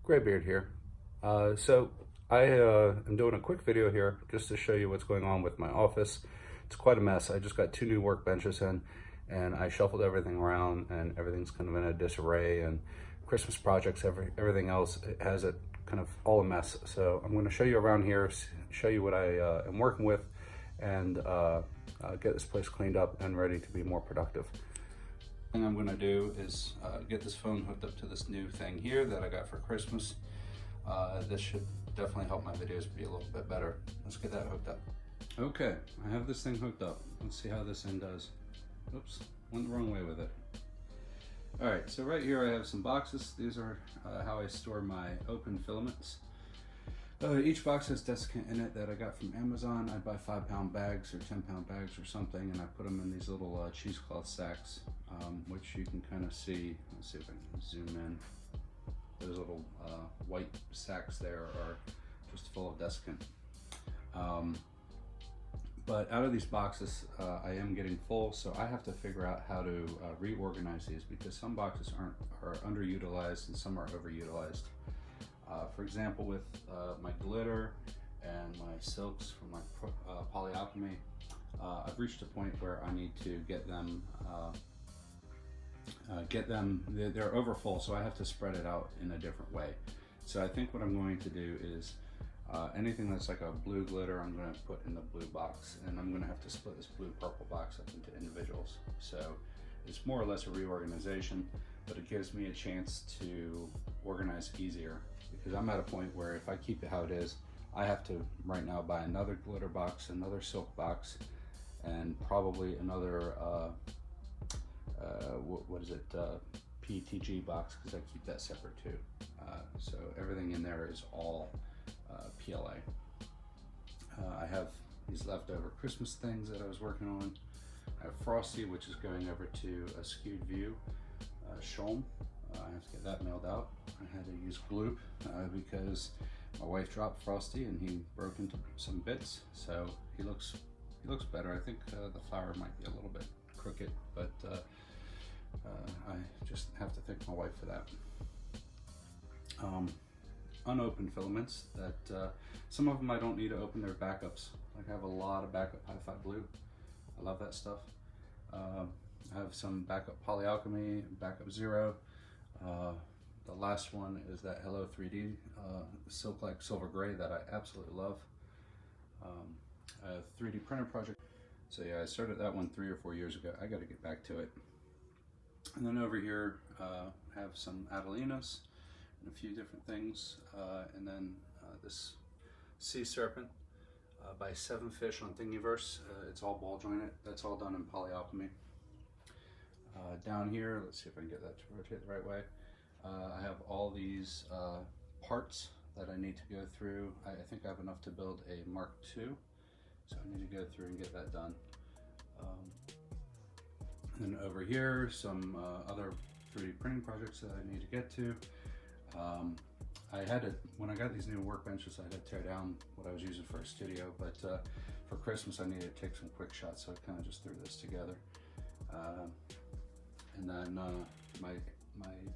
Graybeard here. So I am doing a quick video here just to show you what's going on with my office. It's quite a mess. I just got 2 new workbenches in and I shuffled everything around and everything's kind of in a disarray, and Christmas projects, everything else, it has it kind of all a mess. So I'm going to show you around here, show you what I am working with, and get this place cleaned up and ready to be more productive. Thing I'm going to do is get this phone hooked up to this new thing here that I got for Christmas. This should definitely help my videos be a little bit better. Let's get that hooked up. Okay, I have this thing hooked up. Let's see how this end does. Oops, went the wrong way with it. Alright, so right here I have some boxes. These are how I store my open filaments. Each box has desiccant in it that I got from Amazon. I buy 5-pound bags or 10-pound bags or something, and I put them in these little cheesecloth sacks, which you can kind of see. Let's see if I can zoom in. Those little white sacks there are just full of desiccant. But out of these boxes, I am getting full, so I have to figure out how to reorganize these, because some boxes are underutilized and some are overutilized. For example, with my glitter and my silks from my polyalchemy, I've reached a point where I need to get them, they're overfull, so I have to spread it out in a different way. So I think what I'm going to do is anything that's like a blue glitter, I'm going to put in the blue box, and I'm going to have to split this blue purple box up into individuals. So it's more or less a reorganization, but it gives me a chance to organize easier, because I'm at a point where if I keep it how it is, I have to right now buy another glitter box, another silk box, and probably another what is it, PTG box, because I keep that separate too. So everything in there is all PLA. I have these leftover Christmas things that I was working on. I have Frosty, which is going over to a skewed view Shulm. I have to get that mailed out. I had to use glue because my wife dropped Frosty and he broke into some bits, so he looks better. I think the flower might be a little bit crooked, but I just have to thank my wife for that. Unopened filaments that some of them I don't need to open, their backups. Like I have a lot of backup Hi-Fi Blue. I love that stuff. I have some backup Polyalchemy, backup Zero. The last one is that Hello 3D Silk Like Silver Gray that I absolutely love. A 3D printer project. So yeah, I started that one 3 or 4 years ago. I got to get back to it. And then over here have some Adelinas and a few different things, and then this Sea Serpent by 7 Fish on Thingiverse. It's all ball jointed. That's all done in Polyalchemy. Down here, let's see if I can get that to rotate the right way. I have all these parts that I need to go through. I think I have enough to build a Mark II, so I need to go through and get that done. And then over here, some other 3D printing projects that I need to get to. I had to, when I got these new workbenches, I had to tear down what I was using for a studio, but for Christmas I needed to take some quick shots, so I kind of just threw this together. And then my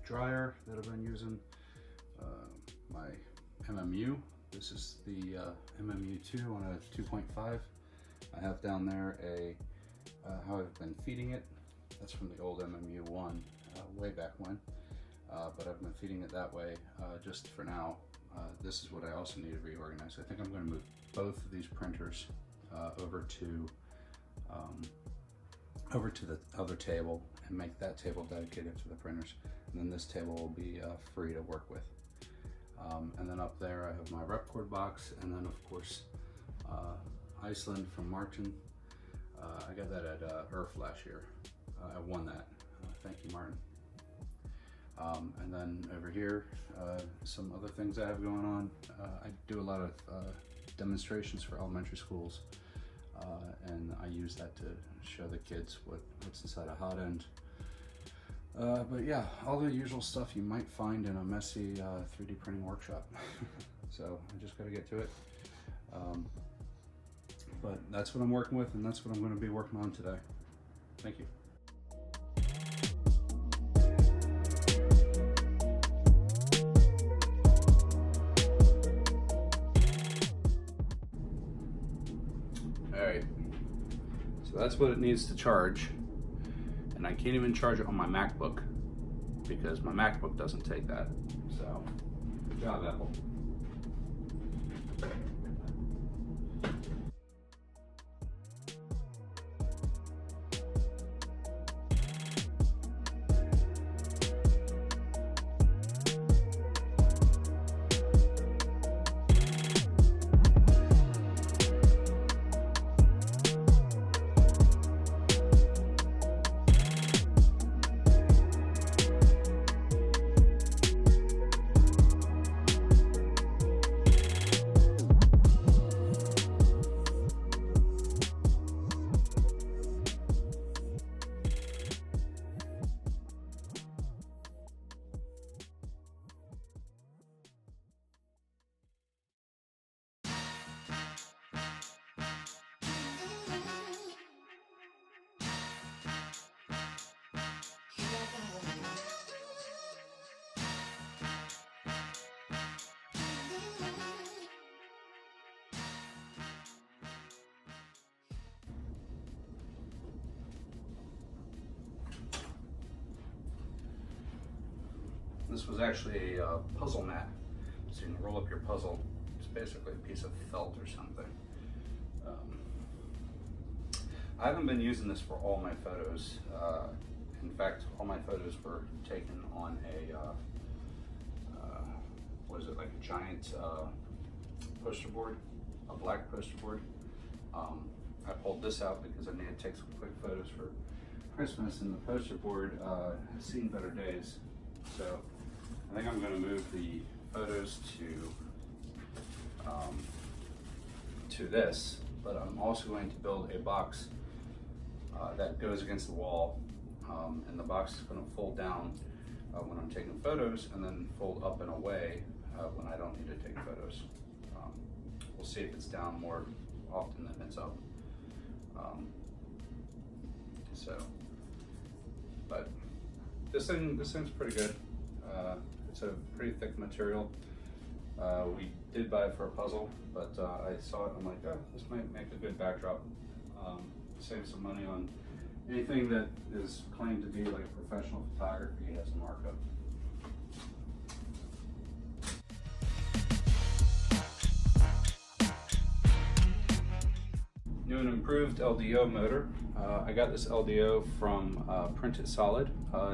dryer that I've been using, my MMU. This is the MMU2 on a 2.5. I have down there how I've been feeding it. That's from the old MMU1 way back when. But I've been feeding it that way just for now. This is what I also need to reorganize. I think I'm going to move both of these printers over to the other table and make that table dedicated to the printers. And then this table will be free to work with. And then up there I have my Repcord box, and then of course Iceland from Martin. I got that at Earth last year. I won that. Thank you, Martin. And then over here, some other things I have going on. I do a lot of demonstrations for elementary schools, and I use that to show the kids what's inside a hot end. But yeah, all the usual stuff you might find in a messy 3D printing workshop. So I just got to get to it. But that's what I'm working with, and that's what I'm going to be working on today. Thank you. So that's what it needs to charge. And I can't even charge it on my MacBook because my MacBook doesn't take that. So, good job, Apple. This was actually a puzzle mat, so you can roll up your puzzle. It's basically a piece of felt or something. I haven't been using this for all my photos. In fact, all my photos were taken on a, what is it, like a giant poster board, a black poster board. I pulled this out because I needed to take some quick photos for Christmas, and the poster board has seen better days. So I think I'm going to move the photos to this, but I'm also going to build a box that goes against the wall, and the box is going to fold down when I'm taking photos, and then fold up and away when I don't need to take photos. We'll see if it's down more often than it's up. But this thing's pretty good. It's a pretty thick material. We did buy it for a puzzle, but I saw it and I'm like, oh, this might make a good backdrop. Save some money on anything that is claimed to be like a professional photography has a markup. New and improved LDO motor. I got this LDO from Print It Solid.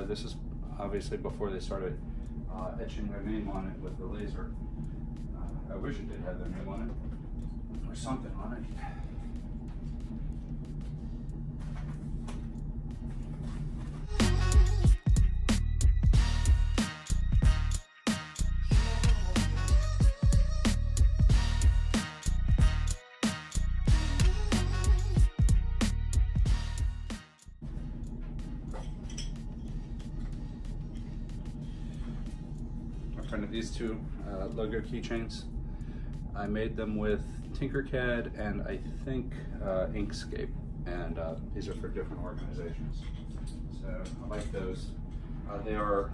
This is obviously before they started etching their name on it with the laser. I wish it did have their name on it or something on it. Printed these two logo keychains. I made them with Tinkercad and I think Inkscape, and these are for different organizations. So I like those. They are,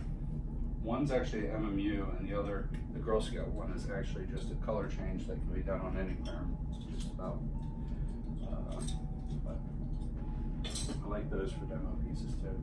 one's actually MMU and the other, the Girl Scout one, is actually just a color change that can be done on any firm, just about. But I like those for demo pieces too.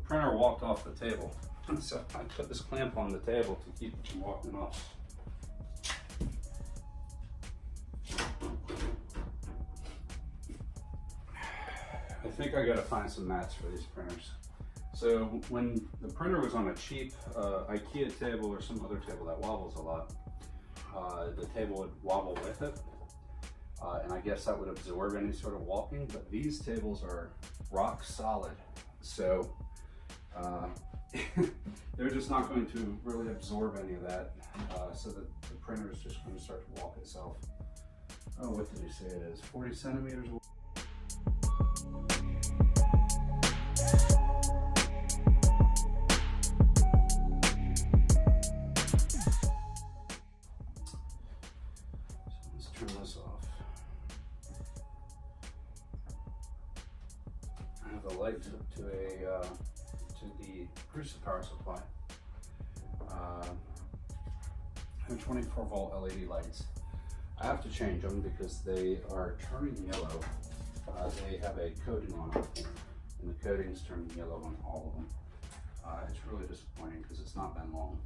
printer walked off the table. So I put this clamp on the table to keep it from walking off. I think I gotta find some mats for these printers. So when the printer was on a cheap IKEA table or some other table that wobbles a lot, the table would wobble with it. And I guess that would absorb any sort of walking, but these tables are rock solid. So they're just not going to really absorb any of that. So the printer is just going to start to walk itself. Oh, what did he say it is? 40 centimeters? Turn this off. I have the light to the crucible power supply. They're 24-volt LED lights. I have to change them because they are turning yellow. They have a coating on them, and the coating's turning yellow on all of them. It's really disappointing because it's not been long,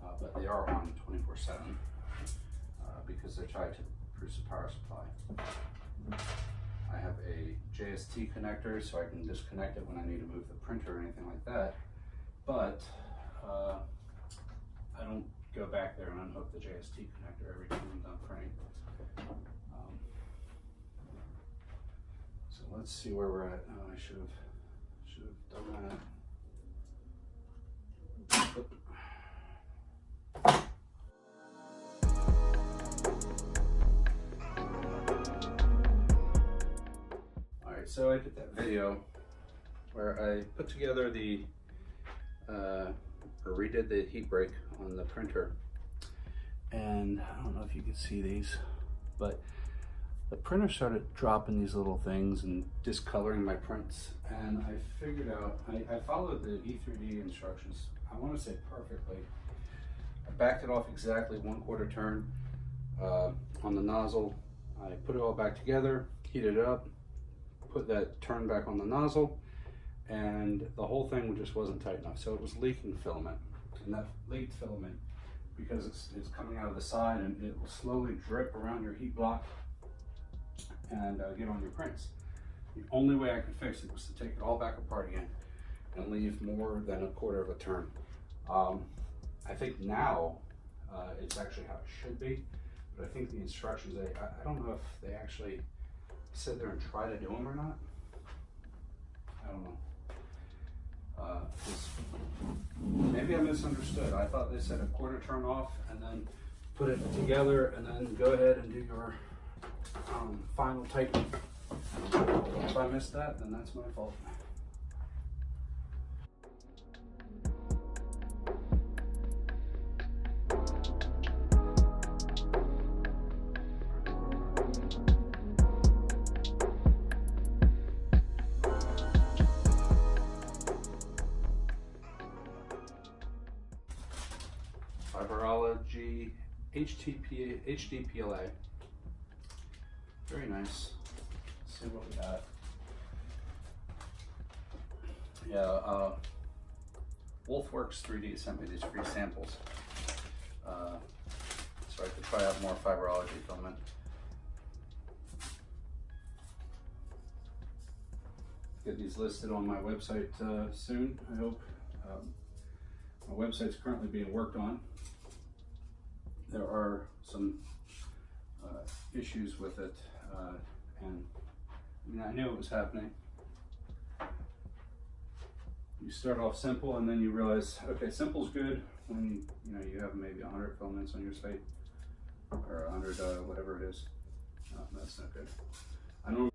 but they are on 24/7 because they're tied to crucible power supply. I have a JST connector so I can disconnect it when I need to move the printer or anything like that, but I don't go back there and unhook the JST connector every time I'm done printing. So let's see where we're at. Oh, I should have done that. So I did that video where I put together the, or redid the heat break on the printer. And I don't know if you can see these, but the printer started dropping these little things and discoloring my prints. And I figured out, I followed the E3D instructions, I want to say perfectly. I backed it off exactly 1/4 turn on the nozzle. I put it all back together, heated it up, put that turn back on the nozzle, and the whole thing just wasn't tight enough. So it was leaking filament, and that leaked filament, because it's coming out of the side, and it will slowly drip around your heat block and get on your prints. The only way I could fix it was to take it all back apart again and leave more than 1/4 turn. I think now it's actually how it should be, but I think the instructions, I don't know if they actually sit there and try to do them or not. I don't know. Maybe I misunderstood. I thought they said 1/4 turn off and then put it together and then go ahead and do your final tightening. If I missed that, then that's my fault. Fiberology HDPLA. Very nice. Let's see what we got. Yeah, Wolfworks 3D sent me these free samples. So I could try out more fiberology filament. Get these listed on my website soon, I hope. My website's currently being worked on. There are some issues with it, and I mean, I knew it was happening. You start off simple, and then you realize, okay, simple's good when you have maybe 100 filaments on your site, or 100 whatever it is. No, that's not good. I don't.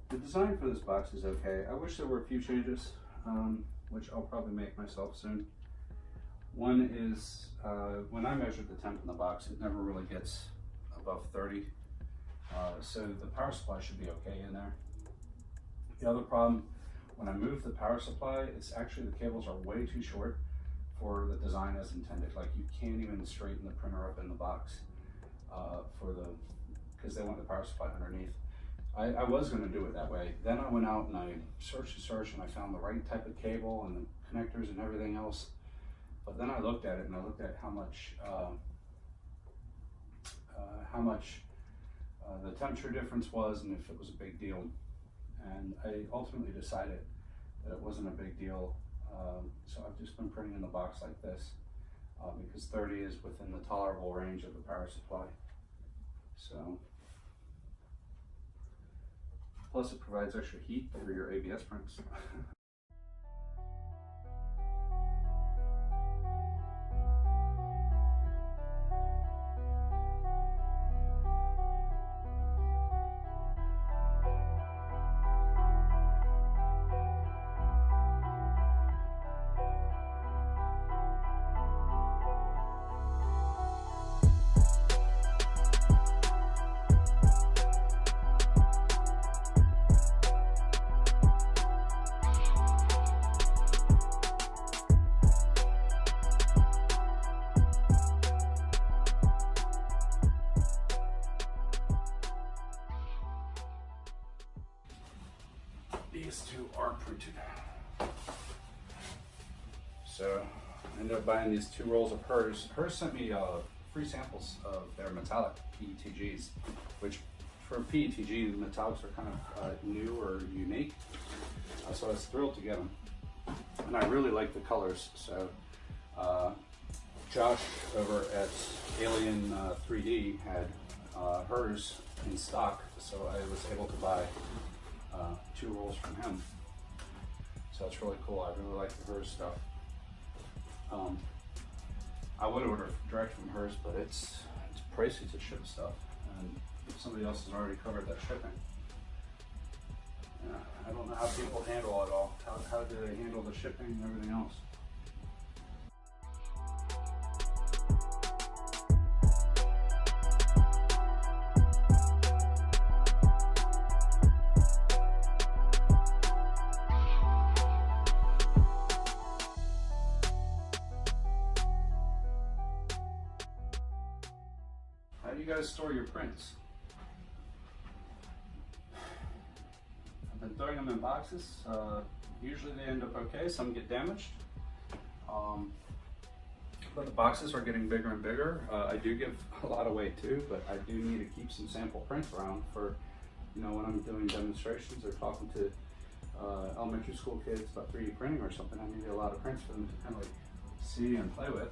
The design for this box is okay. I wish there were a few changes, which I'll probably make myself soon. One is, when I measured the temp in the box, it never really gets above 30. So the power supply should be okay in there. The other problem, when I move the power supply, it's actually, the cables are way too short for the design as intended. Like you can't even straighten the printer up in the box because they want the power supply underneath. I was going to do it that way. Then I went out and I searched and I found the right type of cable and the connectors and everything else. But then I looked at it and I looked at how much the temperature difference was and if it was a big deal. And I ultimately decided that it wasn't a big deal. So I've just been printing in the box like this because 30 is within the tolerable range of the power supply. So, plus it provides extra heat for your ABS prints. These two are printed. So I ended up buying these 2 rolls of hers. Hers sent me free samples of their metallic PETGs, which for PETG, the metallics are kind of new or unique. So I was thrilled to get them. And I really like the colors. So Josh over at Alien 3D had hers in stock. So I was able to buy 2 rolls from him. So that's really cool. I really like the hers stuff. I would order direct from hers, but it's pricey to ship stuff, and somebody else has already covered that shipping. Yeah, I don't know how people handle it all. How do they handle the shipping and everything else? How do you guys store your prints? I've been throwing them in boxes. Usually they end up okay, some get damaged. But the boxes are getting bigger and bigger. I do give a lot away too, but I do need to keep some sample prints around for, when I'm doing demonstrations or talking to elementary school kids about 3D printing or something. I need a lot of prints for them to kind of like see and play with.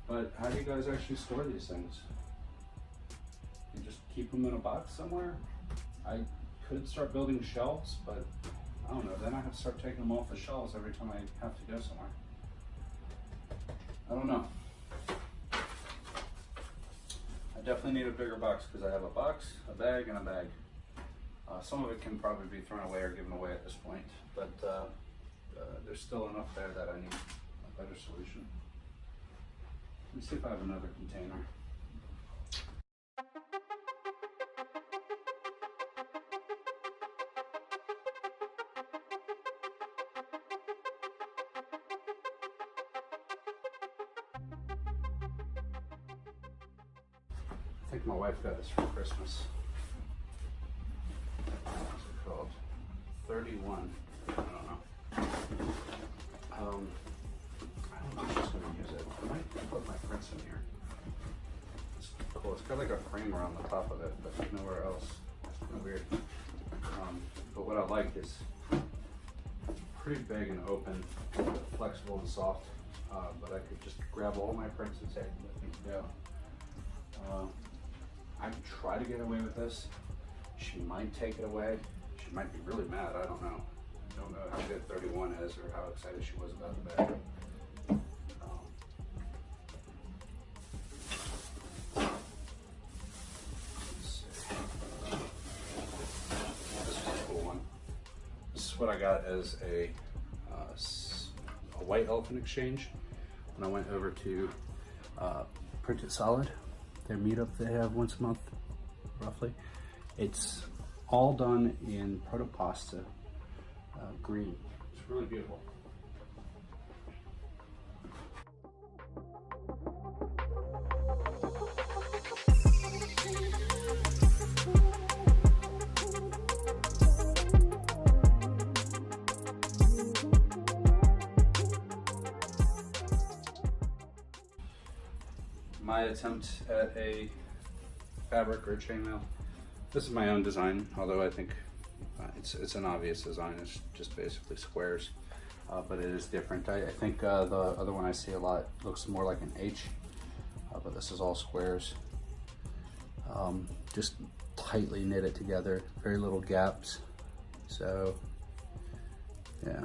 But how do you guys actually store these things? You just keep them in a box somewhere? I could start building shelves, but I don't know, then I have to start taking them off the shelves every time I have to go somewhere. I don't know. I definitely need a bigger box because I have a box, a bag, and a bag. Some of it can probably be thrown away or given away at this point, but there's still enough there that I need a better solution. Let me see if I have another container. I think my wife got this for Christmas. What's it called? 31. I don't know. I don't know if she's going to use it. I might put my prints in here. It's cool. It's got like a frame around the top of it, but nowhere else. It's kind of weird. But what I like is pretty big and open, flexible and soft. But I could just grab all my prints and take them with me to go. I could try to get away with this. She might take it away. She might be really mad. I don't know. I don't know how good 31 is or how excited she was about the bag. Let's see. This is a cool one. This is what I got as a white elephant exchange when I went over to Print It Solid. Their meetup they have once a month, roughly. It's all done in protopasta green. It's really beautiful. my attempt at a fabric or chainmail. This is my own design, although I think it's an obvious design. It's just basically squares, but it is different. I think the other one I see a lot looks more like an H, but this is all squares. Just tightly knit it together, very little gaps. So, yeah.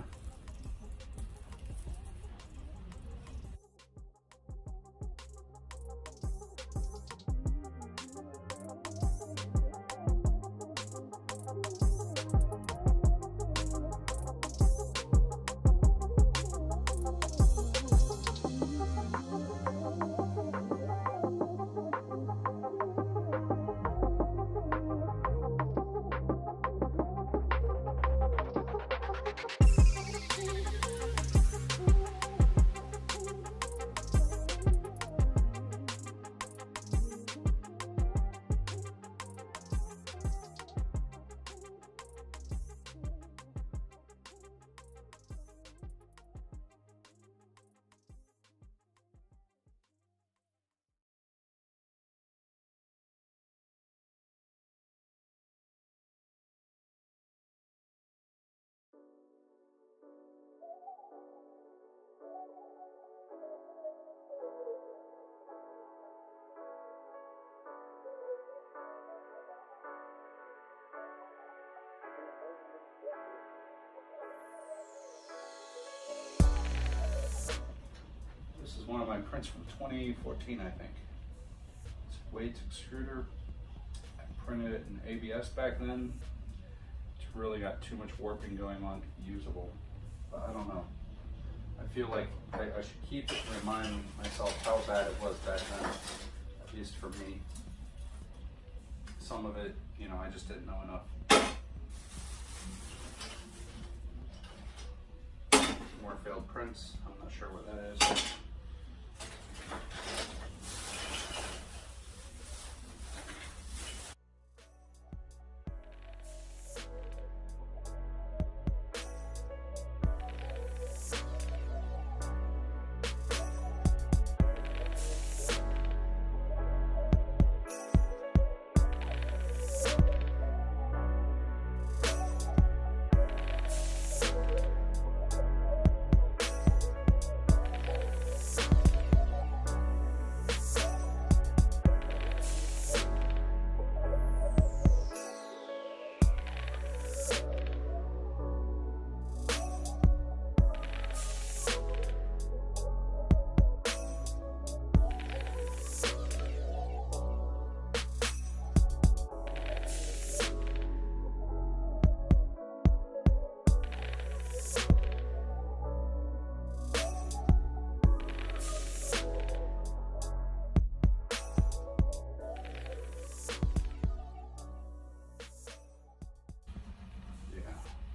This is one of my prints from 2014, I think. It's a weight extruder. I printed it in ABS back then. It's really got too much warping going on to be usable. But I don't know. I feel like I should keep it to remind myself how bad it was back then, at least for me. Some of it, you know, I just didn't know enough. More failed prints. I'm not sure what that is.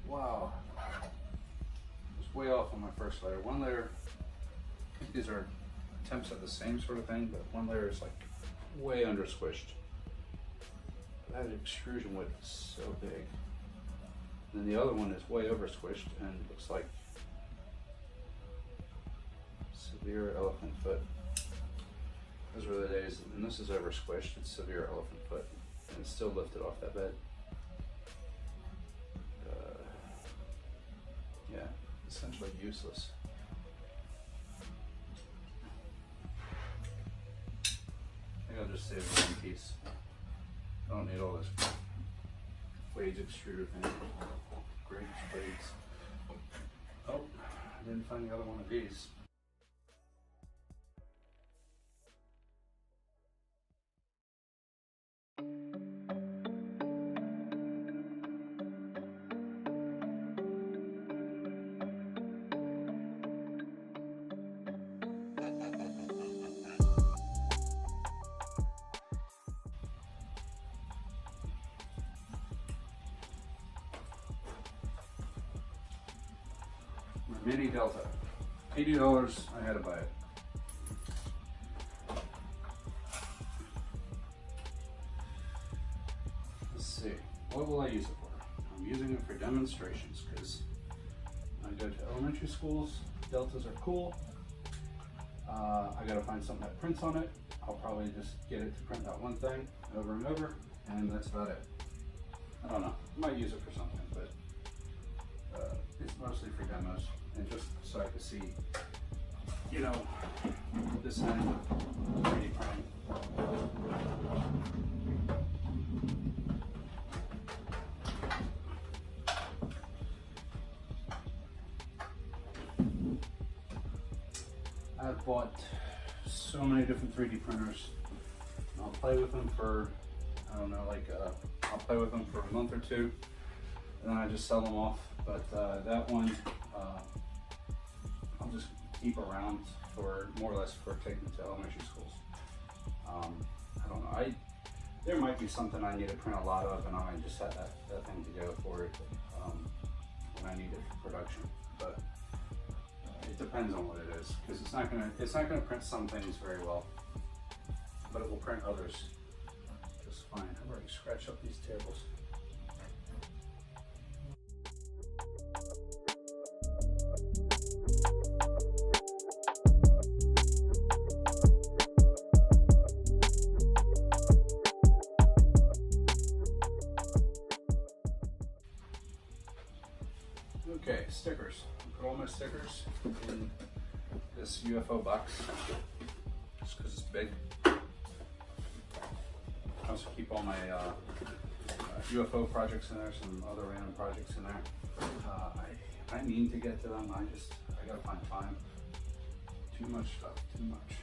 Wow, I was way off on my first layer. One layer, I think these are attempts at the same sort of thing, but one layer is like way under squished. That extrusion width is so big. And then the other one is way over squished and looks like severe elephant foot. Those were the days, and this is over squished, it's severe elephant foot, and it's still lifted off that bed. Yeah, essentially useless. I think I'll just save one piece. I don't need all this blades extruder thing. Great blades. Oh, I didn't find the other one of these. Mini Delta, $80, I had to buy it. Let's see, what will I use it for? I'm using it for demonstrations because I go to elementary schools, Deltas are cool. I gotta find something that prints on it. I'll probably just get it to print that one thing over and over, and that's about it. I don't know, I might use it for something, but it's mostly for demos and just so I can see, you know, this end of 3D printing. I've bought so many different 3D printers. I'll play with them for, I don't know, like I'll play with them for a month or two, and then I just sell them off. But that one, I'll just keep around for more or less for taking to elementary schools. I don't know. There might be something I need to print a lot of, and I might just have that thing to go for it when I need it for production. But it depends on what it is, because it's not gonna print some things very well, but it will print others just fine. I've already scratched up these tables. Okay, stickers. Put all my stickers in this UFO box, just because it's big. I also keep all my UFO projects in there, some other random projects in there. I mean to get to them, I gotta find time. Too much stuff, too much.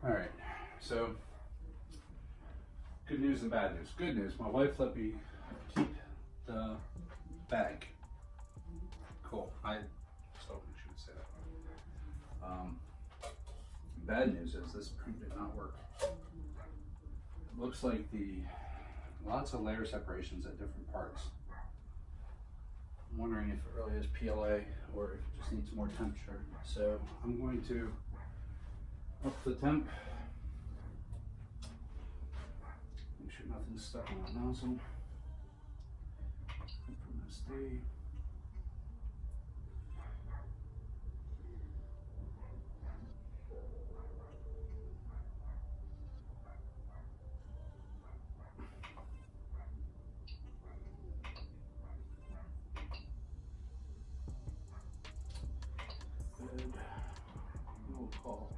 All right, so good news and bad news. Good news, my wife let me keep the bag. Cool, I was hoping she would say that. Bad news is this print did not work. It looks like lots of layer separations at different parts. I'm wondering if it really is PLA or if it just needs more temperature. So I'm going to up the temp. Make sure nothing's stuck on that nozzle. From SD. Good. We'll call.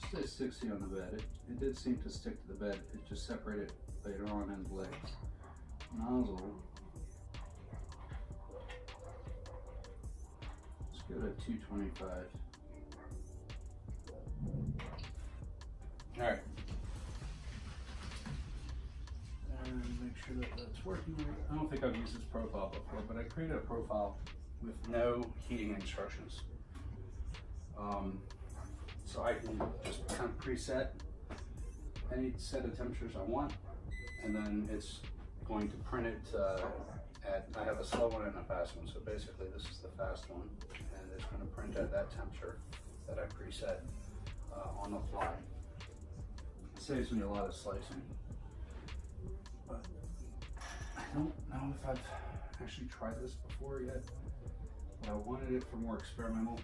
Stay 60 on the bed. It did seem to stick to the bed. It just separated later on in the legs. Nozzle. Let's go to 225. All right. And make sure that that's working right. I don't think I've used this profile before, but I created a profile with no heating instructions. So I can just kind of preset any set of temperatures I want, and then it's going to print it I have a slow one and a fast one. So basically this is the fast one, and it's going to print at that temperature that I preset on the fly. It saves me a lot of slicing, but I don't know if I've actually tried this before yet, but I wanted it for more experimental.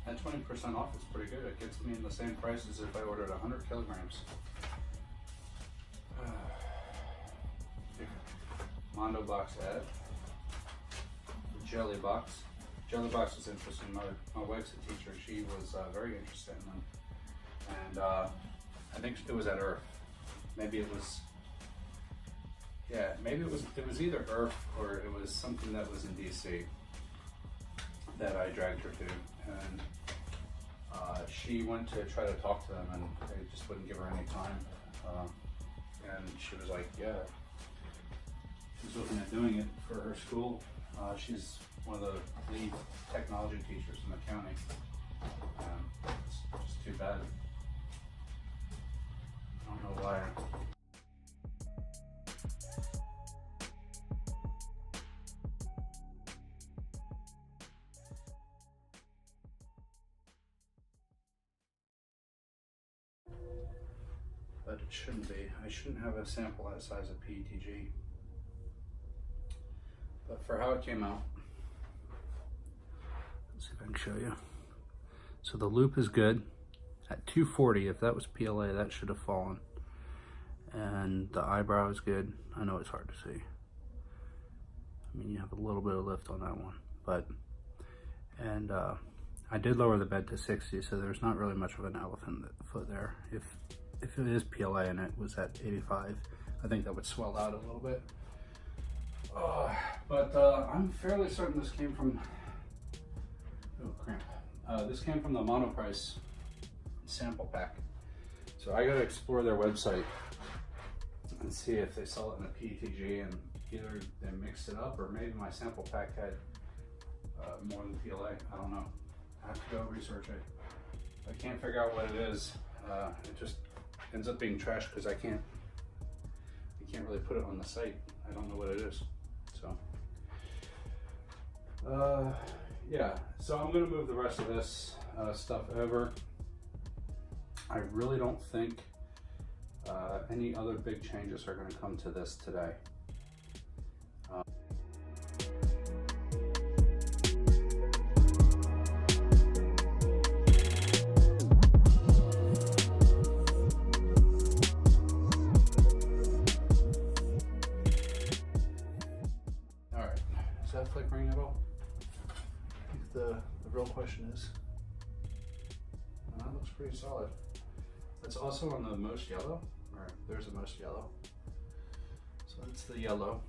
At 20% off, it's pretty good. It gets me in the same price as if I ordered 100 kilograms. Mondo box ad. Jelly box. Jelly box is interesting. My wife's a teacher. She was very interested in them. And I think it was at Earth. Maybe it was, yeah, maybe it was either Earth or it was something that was in DC that I dragged her to. And she went to try to talk to them and they just wouldn't give her any time. And she was like, yeah, she's looking at doing it for her school. She's one of the lead technology teachers in the county. It's just too bad. I don't know why. But it shouldn't be. I shouldn't have a sample that size of PETG. But for how it came out, let's see if I can show you. So the loop is good. At 240, if that was PLA, that should have fallen. And the eyebrow is good. I know it's hard to see. I mean, you have a little bit of lift on that one. But, and I did lower the bed to 60, so there's not really much of an elephant foot there. If it is PLA and it was at 85, I think that would swell out a little bit. But I'm fairly certain this came from, oh cramp. This came from the Monoprice sample pack. So I gotta explore their website and see if they sell it in a PETG, and either they mixed it up or maybe my sample pack had more than PLA. I don't know. I have to go research it. I can't figure out what it is. It just ends up being trash because I can't really put it on the site. I don't know what it is. So yeah, so I'm gonna move the rest of this stuff over. I really don't think any other big changes are gonna come to this today. Is that flickering at all? I think the real question is, that looks pretty solid. That's also on the most yellow, or there's the most yellow. So that's the yellow.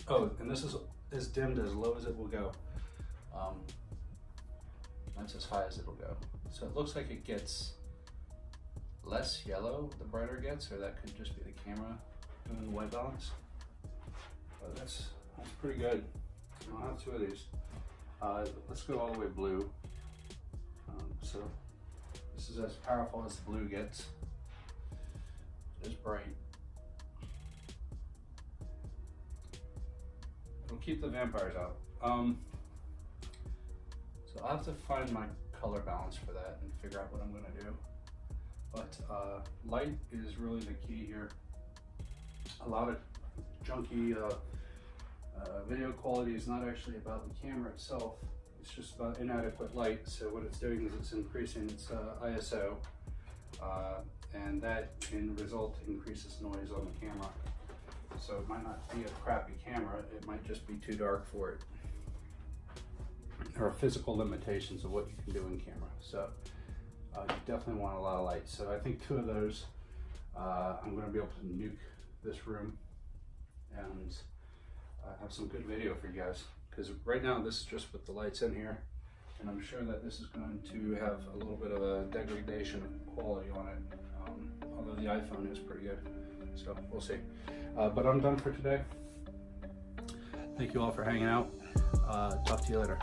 Oh, and this is as dimmed as low as it will go. That's as high as it'll go. So it looks like it gets less yellow the brighter it gets, or that could just be the camera doing the white balance. But that's pretty good. I'll have two of these. Let's go all the way blue. So this is as powerful as the blue gets. It is bright. It'll keep the vampires out. So I'll have to find my color balance for that and figure out what I'm gonna do. But light is really the key here. A lot of junky video quality is not actually about the camera itself. It's just about inadequate light. So what it's doing is it's increasing its ISO, and that in result increases noise on the camera. So it might not be a crappy camera, it might just be too dark for it. There are physical limitations of what you can do in camera. So you definitely want a lot of light. So I think two of those, I'm gonna be able to nuke this room and have some good video for you guys, because right now this is just with the lights in here, and I'm sure that this is going to have a little bit of a degradation of quality on it, although the iPhone is pretty good, so we'll see. But I'm done for today. Thank you all for hanging out. Talk to you later.